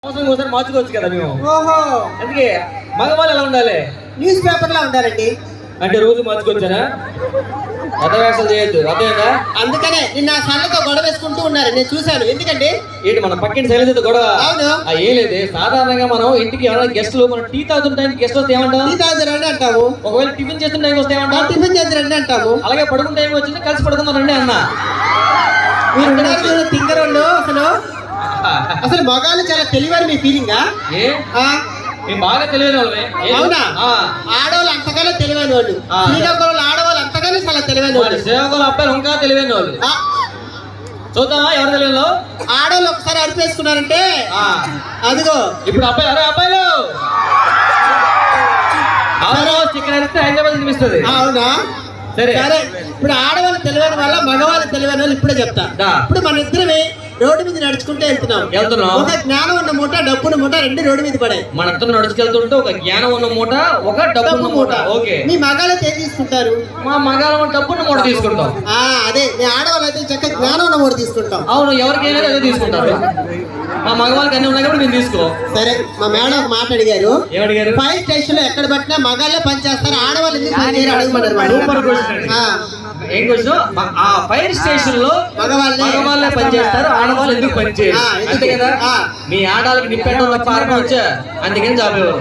సంవత్సరం ఒకసారి మార్చుకోవచ్చు కదా మేము. ఓహో, అందుకే మగవాళ్ళు ఎలా ఉండాలి? న్యూస్ పేపర్ లో ఉండాలండి. అంటే రోజు మార్చుకోవచ్చానా? అర్థవేషాలు చేయొద్దు, అర్థమైందా? అందుకనే నిన్న ఆ సన్నతో గొడవ వేసుకుంటూ ఉన్నారు, నేను చూశాను. ఎందుకండి? ఏంటి మన పక్కింటి శైలజతో గొడవ? అవును. ఏం లేదు, సాధారణంగా మనం ఇంటికి ఎవరైనా గెస్టులు మనం టీ తాగుతుంటాయి, గెస్ట్ వస్తే ఏమంటాం? టీ తాగుతారండి అంటాము. ఒకవేళ టిఫిన్ చేస్తున్న టైం వస్తే ఏమంటాం? టిఫిన్ చేద్దరండి అంటాము. అలాగే పడుకున్న టైం వచ్చింది కలిసి పడుకుందారండి అన్న. మీరు తింగరోళ్ళు. అసలు మగాళ్ళు చాలా తెలివని మీ ఫీలింగా? మేము బాగా తెలియని వాళ్ళమే. అవునా? ఆడవాళ్ళు అంతగానే తెలివైన వాళ్ళు, శ్రీకాకుళంలో ఆడవాళ్ళు అంతగానే చాలా తెలివైన వాళ్ళు, శ్రీకాకుళం అబ్బాయిలు ఇంకా తెలియని వాళ్ళు. చూద్దామా ఎవరు తెలియదు? ఆడవాళ్ళు ఒకసారి అడిపేసుకున్నారంటే అదిగో ఇప్పుడు అబ్బాయి. అరే అబ్బాయిలు చికెన్ అడిస్తే హైదరాబాద్ అనిపిస్తుంది. అవునా? సరే సరే, ఇప్పుడు ఆడవాళ్ళు తెలివైన వాళ్ళ మగవాళ్ళు తెలివైన వాళ్ళు ఇప్పుడే చెప్తా. ఇప్పుడు మన ఇద్దరమే రోడ్డు మీద నడుచుకుంటూ వెళ్తున్నాం. ఒక జ్ఞానం ఉన్న మూట, డబ్బున్న మూట రెండు రోడ్డు మీద పడాయి. మన ఇద్దరు నడుచుకెళ్తుంటే ఒక జ్ఞానం ఉన్న మూట, ఒక డబ్బున్న మూట. ఓకే, మీ మగాళ్ళైతే ఏం తీసుకుంటారు? మా మగాళ్ళ డబ్బున్న మూట తీసుకుంటాం. అదే, మీ ఆడవాళ్ళు అయితే చక్కగా జ్ఞానం ఉన్న మూట తీసుకుంటాం. అవును, ఎవరికైనా అదే తీసుకుంటారు. మా మగవాళ్ళకి అన్ని ఉన్నాయి కాబట్టి మేము తీసుకో. సరే, మా మేడం ఒక మాట అడిగారు. ఏమడిగారు? ఫైర్ స్టేషన్ లో ఎక్కడ పట్టినా మగాళ్ళే పని చేస్తారు, ఆడవాళ్ళు ఎందుకు పని చేయరు అడగమన్నారు. ఏం క్వశ్చన్? ఆ ఫైర్ స్టేషన్ లో మగవాళ్ళే పని చేస్తారు, ఆడవాళ్ళు ఎందుకు పని చేయరు? అంతే కదా. మీ ఆడవాళ్ళకి నింపెట్టడం కారణం వచ్చా, అందుకని జాబ్ ఇవ్వరు.